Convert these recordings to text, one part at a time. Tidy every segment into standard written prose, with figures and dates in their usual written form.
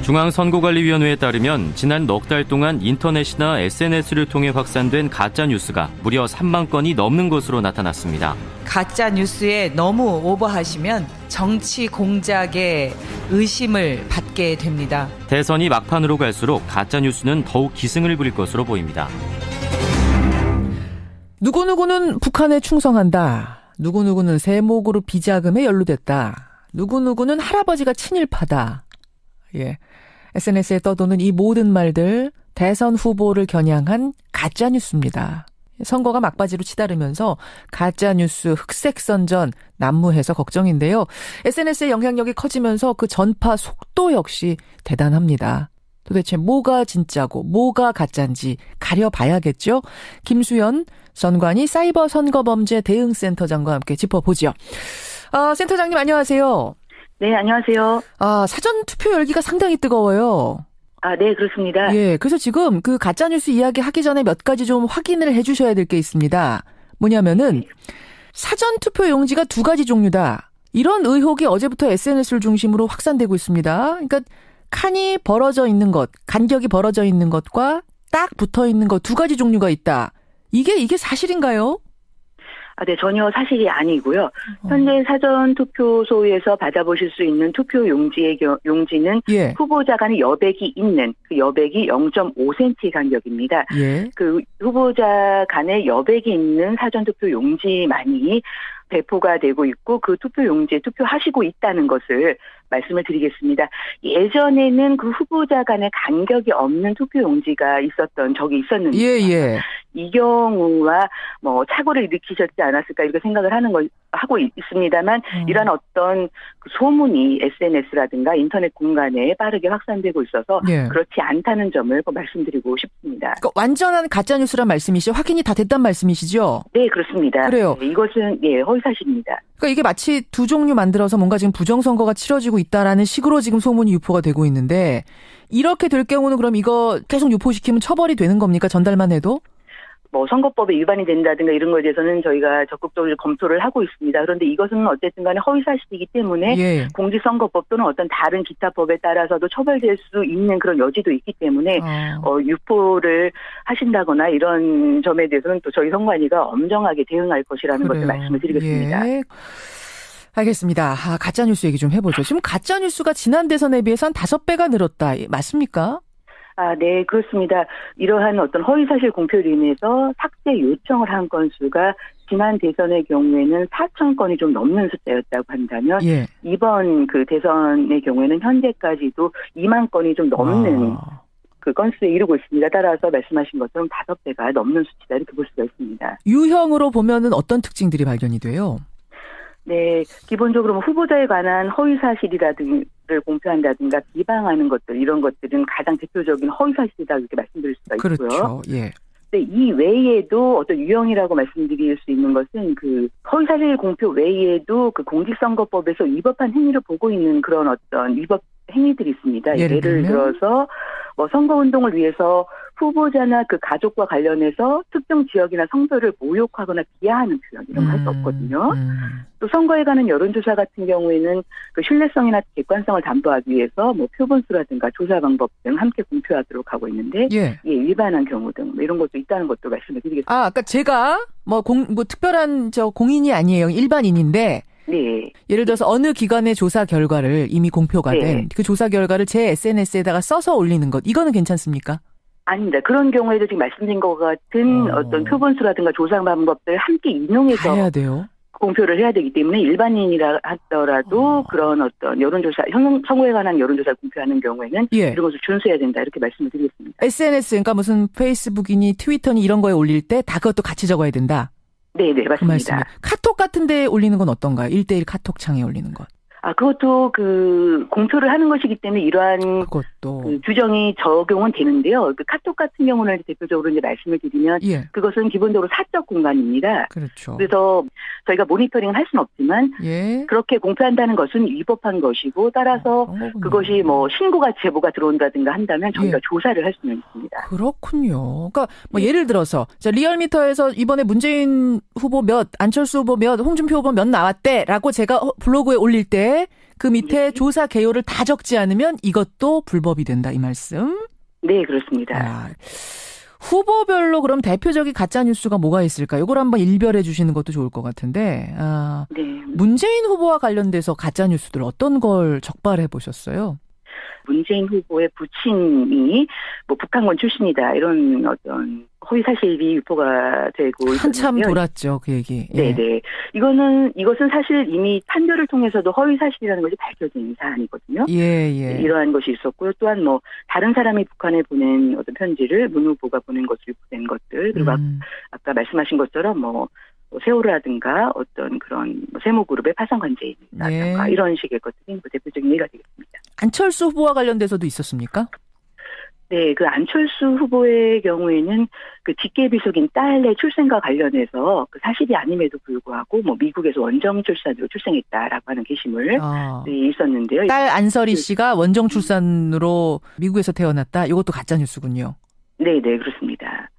중앙선거관리위원회에 따르면 지난 넉 달 동안 인터넷이나 SNS를 통해 확산된 가짜뉴스가 무려 3만 건이 넘는 것으로 나타났습니다. 가짜뉴스에 너무 오버하시면 정치 공작에 의심을 받게 됩니다. 대선이 막판으로 갈수록 가짜뉴스는 더욱 기승을 부릴 것으로 보입니다. 누구누구는 북한에 충성한다. 누구누구는 세목으로 비자금에 연루됐다. 누구누구는 할아버지가 친일파다. 예. SNS에 떠도는 이 모든 말들 대선 후보를 겨냥한 가짜뉴스입니다. 선거가 막바지로 치달으면서 가짜뉴스 흑색선전 난무해서 걱정인데요. SNS의 영향력이 커지면서 그 전파 속도 역시 대단합니다. 도대체 뭐가 진짜고 뭐가 가짜인지 가려봐야겠죠. 김수연 선관위 사이버 선거범죄 대응센터장과 함께 짚어보죠. 센터장님 안녕하세요. 네, 안녕하세요. 사전 투표 열기가 상당히 뜨거워요. 네, 그렇습니다. 예, 그래서 지금 그 가짜뉴스 이야기 하기 전에 몇 가지 좀 확인을 해 주셔야 될 게 있습니다. 뭐냐면은, 사전 투표 용지가 두 가지 종류다. 이런 의혹이 어제부터 SNS를 중심으로 확산되고 있습니다. 그러니까, 칸이 벌어져 있는 것, 간격이 벌어져 있는 것과 딱 붙어 있는 것 두 가지 종류가 있다. 이게 사실인가요? 네, 전혀 사실이 아니고요. 현재 사전투표소에서 받아보실 수 있는 투표 용지의 용지는 예. 후보자 간의 여백이 있는 그 여백이 0.5cm 간격입니다. 예. 그 후보자 간의 여백이 있는 사전투표 용지만이 배포가 되고 있고 그 투표 용지에 투표하시고 있다는 것을 말씀을 드리겠습니다. 예전에는 그 후보자 간의 간격이 없는 투표 용지가 있었던 적이 있었는데 예. 이 경우와 착오를 일으키셨지 않았을까 이렇게 생각을 하고 있습니다만 이런 어떤 그 소문이 SNS라든가 인터넷 공간에 빠르게 확산되고 있어서 예. 그렇지 않다는 점을 말씀드리고 싶습니다. 그러니까 완전한 가짜뉴스란 말씀이시죠? 확인이 다 됐단 말씀이시죠? 네, 그렇습니다. 그래요. 네, 이것은 허위사실입니다. 그러니까 이게 마치 두 종류 만들어서 뭔가 지금 부정선거가 치러지고 있다라는 식으로 지금 소문이 유포가 되고 있는데 이렇게 될 경우는 그럼 이거 계속 유포시키면 처벌이 되는 겁니까? 전달만 해도? 선거법에 위반이 된다든가 이런 것에 대해서는 저희가 적극적으로 검토를 하고 있습니다. 그런데 이것은 어쨌든 간에 허위사실이기 때문에 예. 공직선거법 또는 어떤 다른 기타 법에 따라서도 처벌될 수 있는 그런 여지도 있기 때문에 유포를 하신다거나 이런 점에 대해서는 또 저희 선관위가 엄정하게 대응할 것이라는 것을 말씀을 드리겠습니다. 예. 알겠습니다. 가짜뉴스 얘기 좀 해보죠. 지금 가짜뉴스가 지난 대선에 비해서 한 5배가 늘었다. 맞습니까? 네, 그렇습니다. 이러한 어떤 허위사실 공표로 인해서 삭제 요청을 한 건수가 지난 대선의 경우에는 4천 건이 좀 넘는 숫자였다고 한다면 예. 이번 그 대선의 경우에는 현재까지도 2만 건이 좀 넘는 그 건수에 이르고 있습니다. 따라서 말씀하신 것처럼 5배가 넘는 수치다 이렇게 볼 수가 있습니다. 유형으로 보면은 어떤 특징들이 발견이 돼요? 네, 기본적으로 후보자에 관한 허위사실이라든가 공표한다든가 비방하는 것들 이런 것들은 가장 대표적인 허위사실이다 이렇게 말씀드릴 수가 있고요. 그렇죠. 예. 네, 이 외에도 어떤 유형이라고 말씀드릴 수 있는 것은 그 허위사실 공표 외에도 그 공직선거법에서 위법한 행위를 보고 있는 그런 어떤 위법 행위들이 있습니다. 예를 들어서 선거운동을 위해서 후보자나 그 가족과 관련해서 특정 지역이나 성별을 모욕하거나 비하하는 표현 이런 거 할 수 없거든요. 또 선거에 관한 여론조사 같은 경우에는 그 신뢰성이나 객관성을 담보하기 위해서 표본수라든가 조사 방법 등 함께 공표하도록 하고 있는데 위반한 경우 등 이런 것도 있다는 것도 말씀을 드리겠습니다. 그러니까 제가 특별한 공인이 아니에요. 일반인인데 네. 예를 들어서 어느 기관의 조사 결과를 이미 공표가 된 그 조사 결과를 제 SNS에다가 써서 올리는 것 이거는 괜찮습니까? 아닙니다. 그런 경우에도 지금 말씀드린 것 같은 어떤 표본수라든가 조사 방법들 함께 인용해서 해야 돼요. 공표를 해야 되기 때문에 일반인이라 하더라도 그런 어떤 여론조사, 선거에 관한 여론조사를 공표하는 경우에는 이런 것을 준수해야 된다 이렇게 말씀을 드리겠습니다. SNS 그러니까 무슨 페이스북이니 트위터니 이런 거에 올릴 때 다 그것도 같이 적어야 된다. 네, 맞습니다. 카톡 같은 데 올리는 건 어떤가요? 1:1 카톡 창에 올리는 것. 그것도 그 공표를 하는 것이기 때문에 이러한 그 규정이 적용은 되는데요. 그 카톡 같은 경우는 대표적으로 이제 말씀을 드리면 그것은 기본적으로 사적 공간입니다. 그렇죠. 그래서 저희가 모니터링을 할 수는 없지만 그렇게 공표한다는 것은 위법한 것이고 따라서 그것이 신고가 제보가 들어온다든가 한다면 저희가 조사를 할 수는 있습니다. 그렇군요. 그러니까 예를 들어서 리얼미터에서 이번에 문재인 후보 몇, 안철수 후보 몇, 홍준표 후보 몇 나왔대라고 제가 블로그에 올릴 때 그 밑에 조사 개요를 다 적지 않으면 이것도 불법이 된다 이 말씀? 네, 그렇습니다. 아, 후보별로 그럼 대표적인 가짜 뉴스가 뭐가 있을까? 이걸 한번 일별해 주시는 것도 좋을 것 같은데. 네. 문재인 후보와 관련돼서 가짜 뉴스들 어떤 걸 적발해 보셨어요? 문재인 후보의 부친이 뭐 북한군 출신이다 이런 어떤 허위 사실이 유포가 되고 한참 있었는데요. 돌았죠, 그 얘기. 예. 네네. 이것은 사실 이미 판결을 통해서도 허위 사실이라는 것이 밝혀진 사안이거든요. 예. 이러한 것이 있었고요. 또한 뭐 다른 사람이 북한에 보낸 어떤 편지를 문 후보가 보낸 것을 유포된 것들 그리고 아까 말씀하신 것처럼 뭐 세월호라든가 어떤 그런 세모그룹의 파산 관계라든가 이런 식의 것들이 뭐 대표적인 예가 되겠습니다. 안철수 후보와 관련돼서도 있었습니까? 네, 그 안철수 후보의 경우에는 그 직계비속인 딸의 출생과 관련해서 그 사실이 아님에도 불구하고 뭐 미국에서 원정 출산으로 출생했다라고 하는 게시물 있었는데요. 딸 안설이 씨가 원정 출산으로 미국에서 태어났다. 이것도 가짜 뉴스군요. 네, 그렇습니다.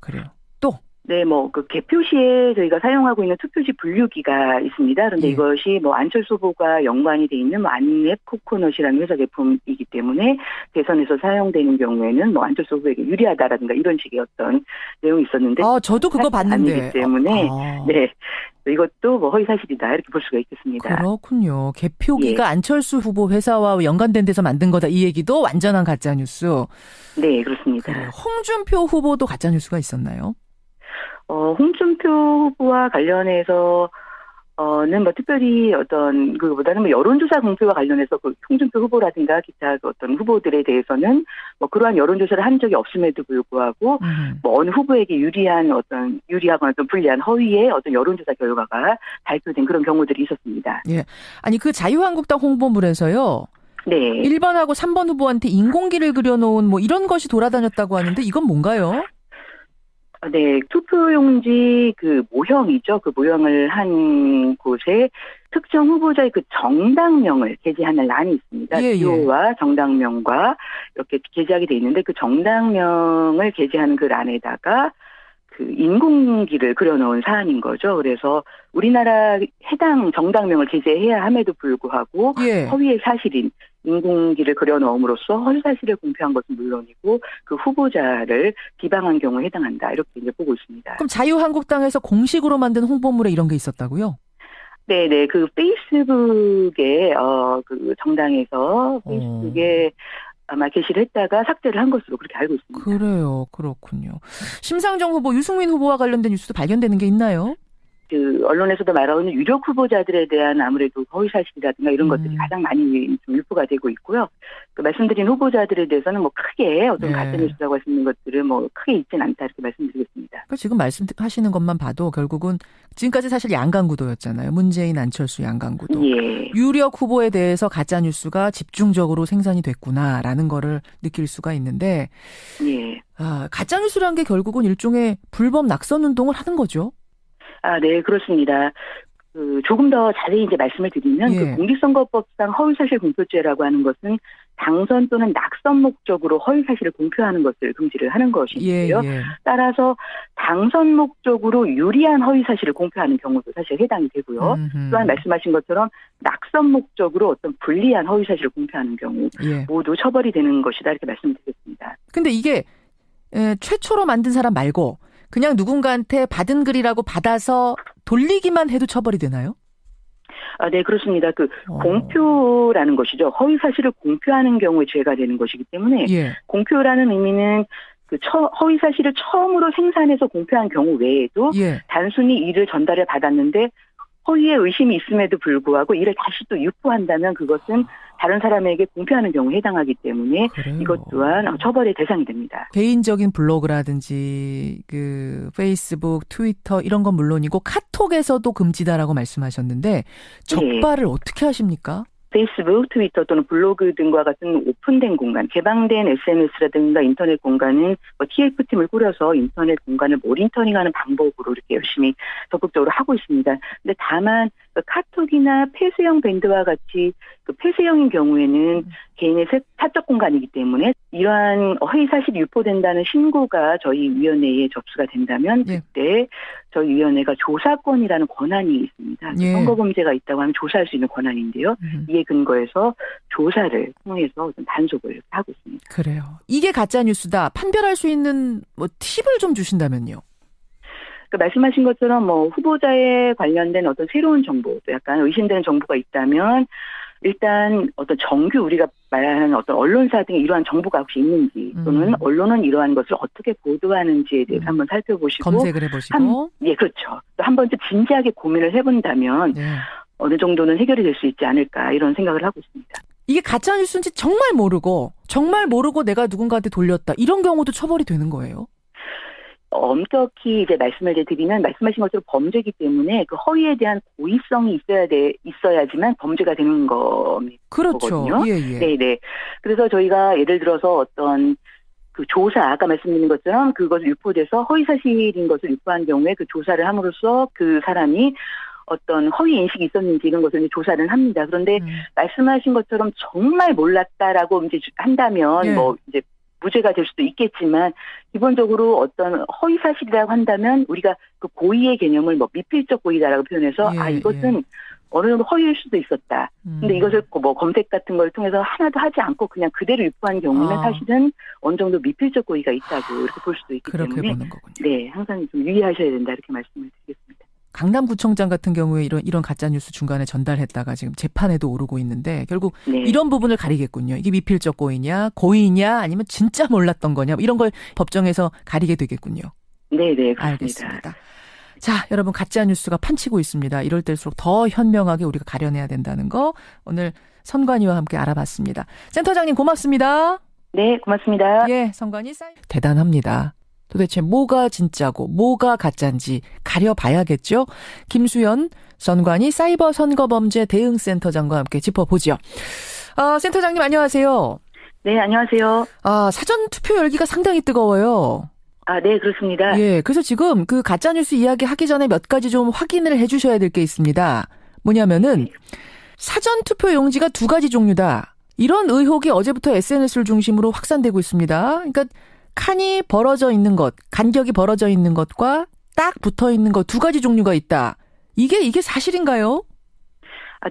그래요. 또? 네, 뭐, 그 개표시에 저희가 사용하고 있는 투표지 분류기가 있습니다. 그런데 이것이 뭐 안철수 후보가 연관이 돼 있는 뭐 안랩 코코넛이라는 회사 제품이기 때문에 대선에서 사용되는 경우에는 뭐 안철수 후보에게 유리하다라든가 이런 식의 어떤 내용이 있었는데. 저도 그거 봤는데. 아니기 때문에. 네. 이것도 뭐 허위 사실이다. 이렇게 볼 수가 있겠습니다. 그렇군요. 개표기가 안철수 후보 회사와 연관된 데서 만든 거다. 이 얘기도 완전한 가짜 뉴스. 네, 그렇습니다. 그래요. 홍준표 후보도 가짜 뉴스가 있었나요? 홍준표 후보와 관련해서 는 뭐 특별히 어떤 그보다는 뭐 여론조사 공표와 관련해서 그 홍준표 후보라든가 기타 어떤 후보들에 대해서는 뭐 그러한 여론조사를 한 적이 없음에도 불구하고 뭐 어느 후보에게 유리하거나 좀 불리한 허위의 어떤 여론조사 결과가 발표된 그런 경우들이 있었습니다. 예. 아니 그 자유한국당 홍보물에서요. 네. 1번하고 3번 후보한테 인공기를 그려놓은 뭐 이런 것이 돌아다녔다고 하는데 이건 뭔가요? 네, 투표용지 그 모형이죠. 그 모형을 한 곳에 특정 후보자의 그 정당명을 게재하는 란이 있습니다. 기호와 정당명과 이렇게 게재하게 돼 있는데 그 정당명을 게재하는 그 란에다가 그 인공기를 그려놓은 사안인 거죠. 그래서 우리나라 해당 정당명을 게재해야 함에도 불구하고 허위의 사실인 인공기를 그려넣음으로써 허위 사실을 공표한 것은 물론이고 그 후보자를 비방한 경우에 해당한다. 이렇게 이제 보고 있습니다. 그럼 자유한국당에서 공식으로 만든 홍보물에 이런 게 있었다고요? 네네. 그 페이스북에 그 정당에서 페이스북에 아마 게시를 했다가 삭제를 한 것으로 그렇게 알고 있습니다. 그래요. 그렇군요. 심상정 후보, 유승민 후보와 관련된 뉴스도 발견되는 게 있나요? 그 언론에서도 말하는 유력 후보자들에 대한 아무래도 허위 사실이라든가 이런 것들이 가장 많이 좀 유포가 되고 있고요. 그 말씀드린 후보자들에 대해서는 뭐 크게 어떤 가짜 뉴스라고 할 수 있는 것들은 뭐 크게 있진 않다 이렇게 말씀드리겠습니다. 그러니까 지금 말씀하시는 것만 봐도 결국은 지금까지 사실 양강구도였잖아요. 문재인, 안철수 양강구도. 유력 후보에 대해서 가짜 뉴스가 집중적으로 생산이 됐구나라는 거를 느낄 수가 있는데, 가짜 뉴스란 게 결국은 일종의 불법 낙선 운동을 하는 거죠. 네, 그렇습니다. 조금 더 자세히 이제 말씀을 드리면 그 공직선거법상 허위사실 공표죄라고 하는 것은 당선 또는 낙선 목적으로 허위사실을 공표하는 것을 금지를 하는 것이고요. 따라서 당선 목적으로 유리한 허위사실을 공표하는 경우도 사실 해당이 되고요. 또한 말씀하신 것처럼 낙선 목적으로 어떤 불리한 허위사실을 공표하는 경우 모두 처벌이 되는 것이다 이렇게 말씀드리겠습니다. 근데 이게 최초로 만든 사람 말고 그냥 누군가한테 받은 글이라고 받아서 돌리기만 해도 처벌이 되나요? 네, 그렇습니다. 공표라는 것이죠. 허위 사실을 공표하는 경우에 죄가 되는 것이기 때문에 공표라는 의미는 허위 사실을 처음으로 생산해서 공표한 경우 외에도 단순히 이를 전달해 받았는데 허위의 의심이 있음에도 불구하고 이를 다시 또 유포한다면 그것은 다른 사람에게 공표하는 경우에 해당하기 때문에 이것 또한 처벌의 대상이 됩니다. 개인적인 블로그라든지 그 페이스북, 트위터 이런 건 물론이고 카톡에서도 금지다라고 말씀하셨는데 적발을 어떻게 하십니까? 페이스북, 트위터 또는 블로그 등과 같은 오픈된 공간, 개방된 SNS라든가 인터넷 공간은 TF팀을 꾸려서 인터넷 공간을 모니터링하는 방법으로 이렇게 열심히 적극적으로 하고 있습니다. 근데 다만 카톡이나 폐쇄형 밴드와 같이 그 폐쇄형인 경우에는 개인의 사적 공간이기 때문에 이러한 허위 사실이 유포된다는 신고가 저희 위원회에 접수가 된다면 예. 그때 저희 위원회가 조사권이라는 권한이 있습니다. 예. 선거범죄가 있다고 하면 조사할 수 있는 권한인데요. 이에 근거해서 조사를 통해서 단속을 하고 있습니다. 그래요. 이게 가짜 뉴스다. 판별할 수 있는 뭐 팁을 좀 주신다면요. 그 말씀하신 것처럼 뭐 후보자에 관련된 어떤 새로운 정보, 또 약간 의심되는 정보가 있다면 일단 어떤 정규 우리가 말하는 어떤 언론사 등의 이러한 정보가 혹시 있는지 또는 언론은 이러한 것을 어떻게 보도하는지에 대해서 한번 살펴보시고 검색을 해보시고. 예, 그렇죠. 또 한 번쯤 진지하게 고민을 해본다면 네. 어느 정도는 해결이 될 수 있지 않을까 이런 생각을 하고 있습니다. 이게 가짜 뉴스인지 정말 모르고 내가 누군가한테 돌렸다. 이런 경우도 처벌이 되는 거예요? 엄격히 이제 말씀을 드리면 말씀하신 것처럼 범죄이기 때문에 그 허위에 대한 고의성이 있어야지만 범죄가 되는 겁니다. 그렇죠. 예, 예. 네네. 그래서 저희가 예를 들어서 어떤 그 조사, 아까 말씀드린 것처럼 그것을 유포돼서 허위 사실인 것을 유포한 경우에 그 조사를 함으로써 그 사람이 어떤 허위 인식이 있었는지 이런 것을 이제 조사를 합니다. 그런데 말씀하신 것처럼 정말 몰랐다라고 이제 한다면 예. 뭐 이제 무죄가 될 수도 있겠지만 기본적으로 어떤 허위 사실이라고 한다면 우리가 그 고의의 개념을 뭐 미필적 고의다라고 표현해서 예, 이것은 어느 정도 허위일 수도 있었다. 근데 이것을 뭐 검색 같은 걸 통해서 하나도 하지 않고 그냥 그대로 유포한 경우는 사실은 어느 정도 미필적 고의가 있다고 이렇게 볼 수도 있기 그렇게 때문에 보는 거군요. 네, 항상 좀 유의하셔야 된다 이렇게 말씀을 드리겠습니다. 강남구청장 같은 경우에 이런 가짜 뉴스 중간에 전달했다가 지금 재판에도 오르고 있는데 결국 네. 이런 부분을 가리겠군요. 이게 미필적 고의냐, 고의냐, 아니면 진짜 몰랐던 거냐, 이런 걸 법정에서 가리게 되겠군요. 네, 그렇습니다. 알겠습니다. 자, 여러분 가짜 뉴스가 판치고 있습니다. 이럴 때일수록 더 현명하게 우리가 가려내야 된다는 거 오늘 선관위와 함께 알아봤습니다. 센터장님 고맙습니다. 네, 고맙습니다. 예, 선관위 대단합니다. 도대체 뭐가 진짜고 뭐가 가짜인지 가려봐야겠죠. 김수연 선관위 사이버 선거범죄 대응센터장과 함께 짚어보죠. 센터장님 안녕하세요. 네, 안녕하세요. 사전 투표 열기가 상당히 뜨거워요. 네, 그렇습니다. 예, 그래서 지금 그 가짜 뉴스 이야기 하기 전에 몇 가지 좀 확인을 해주셔야 될 게 있습니다. 뭐냐면은 사전 투표 용지가 두 가지 종류다. 이런 의혹이 어제부터 SNS를 중심으로 확산되고 있습니다. 그러니까 칸이 벌어져 있는 것, 간격이 벌어져 있는 것과 딱 붙어 있는 것 두 가지 종류가 있다. 이게 사실인가요?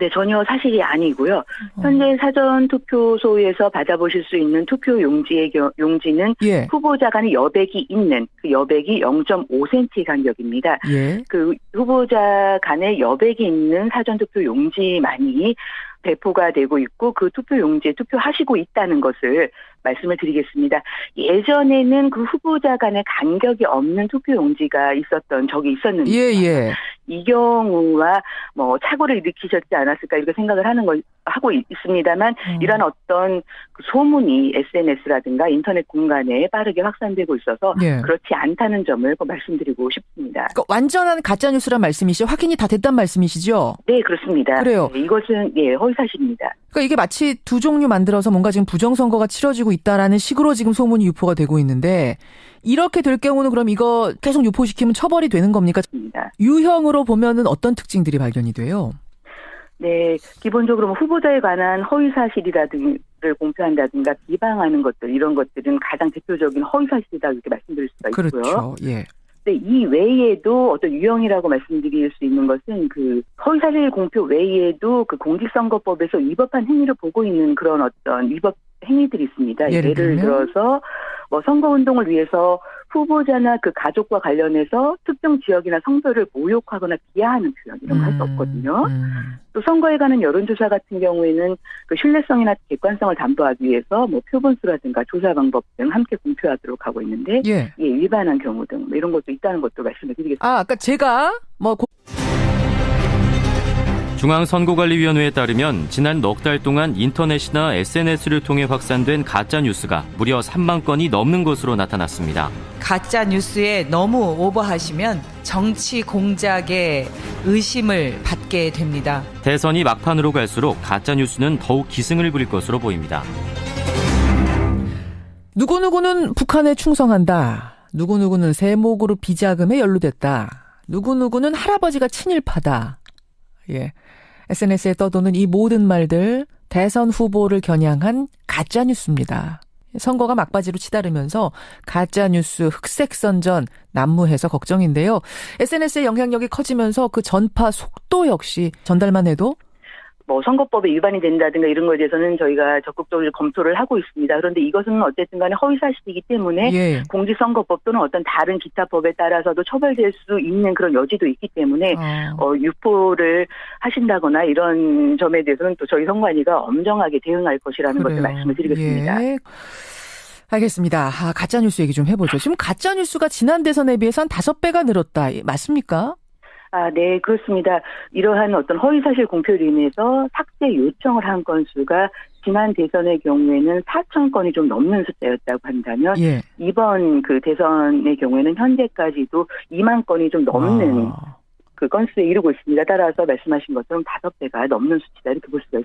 네, 전혀 사실이 아니고요. 현재 사전투표소에서 받아보실 수 있는 투표 용지는 예. 후보자 간의 여백이 있는 그 여백이 0.5cm 간격입니다. 예. 그 후보자 간의 여백이 있는 사전투표 용지만이 배포가 되고 있고 그 투표 용지에 투표하시고 있다는 것을 말씀을 드리겠습니다. 예전에는 그 후보자 간의 간격이 없는 투표 용지가 있었던 적이 있었는데 예. 이 경우와 뭐 착오를 일으키셨지 않았을까 이렇게 생각을 하고 있습니다만 이런 어떤 그 소문이 SNS라든가 인터넷 공간에 빠르게 확산되고 있어서 예. 그렇지 않다는 점을 꼭 말씀드리고 싶습니다. 그러니까 완전한 가짜 뉴스란 말씀이시죠? 확인이 다 됐단 말씀이시죠? 네, 그렇습니다. 그래요. 네, 이것은 허위 사실입니다. 그러니까 이게 마치 두 종류 만들어서 뭔가 지금 부정선거가 치러지고 있다라는 식으로 지금 소문이 유포가 되고 있는데 이렇게 될 경우는 그럼 이거 계속 유포시키면 처벌이 되는 겁니까? 맞습니다. 유형으로 보면은 어떤 특징들이 발견이 돼요? 네, 기본적으로 뭐 후보자에 관한 허위 사실이라든가 공표한다든가 비방하는 것들 이런 것들은 가장 대표적인 허위 사실이다 이렇게 말씀드릴 수가 있고요. 그렇죠. 예. 네, 이 외에도 어떤 유형이라고 말씀드릴 수 있는 것은 그 허위 사실 공표 외에도 그 공직선거법에서 위법한 행위를 보고 있는 그런 어떤 위법 행위들이 있습니다. 예를 들어서 뭐 선거운동을 위해서 후보자나 그 가족과 관련해서 특정 지역이나 성별을 모욕하거나 비하하는 표현 이런 거 할 수 없거든요. 또 선거에 관한 여론조사 같은 경우에는 그 신뢰성이나 객관성을 담보하기 위해서 뭐 표본수라든가 조사 방법 등 함께 공표하도록 하고 있는데 위반한 경우 등 뭐 이런 것도 있다는 것도 말씀을 드리겠습니다. 아까 제가 중앙선거관리위원회에 따르면 지난 넉 달 동안 인터넷이나 SNS를 통해 확산된 가짜 뉴스가 무려 3만 건이 넘는 것으로 나타났습니다. 가짜 뉴스에 너무 오버하시면 정치 공작에 의심을 받게 됩니다. 대선이 막판으로 갈수록 가짜 뉴스는 더욱 기승을 부릴 것으로 보입니다. 누구누구는 북한에 충성한다. 누구누구는 세모그룹 비자금에 연루됐다. 누구누구는 할아버지가 친일파다. 예. SNS에 떠도는 이 모든 말들 대선 후보를 겨냥한 가짜뉴스입니다. 선거가 막바지로 치달으면서 가짜뉴스 흑색선전 난무해서 걱정인데요. SNS의 영향력이 커지면서 그 전파 속도 역시 전달만 해도 뭐 선거법에 위반이 된다든가 이런 거에 대해서는 저희가 적극적으로 검토를 하고 있습니다. 그런데 이것은 어쨌든 간에 허위사실이기 때문에 예. 공직선거법 또는 어떤 다른 기타 법에 따라서도 처벌될 수 있는 그런 여지도 있기 때문에 유포를 하신다거나 이런 점에 대해서는 또 저희 선관위가 엄정하게 대응할 것이라는 것을 말씀을 드리겠습니다. 예. 알겠습니다. 가짜뉴스 얘기 좀 해보죠. 지금 가짜뉴스가 지난 대선에 비해서 한 5배가 늘었다. 맞습니까? 네, 그렇습니다. 이러한 어떤 허위사실 공표로 인해서 삭제 요청을 한 건수가 지난 대선의 경우에는 4천 건이 좀 넘는 숫자였다고 한다면 예. 이번 그 대선의 경우에는 현재까지도 2만 건이 좀 넘는 그 건수에 이르고 있습니다. 따라서 말씀하신 것처럼 5배가 넘는 수치다 이렇게 볼 수가 있습니다.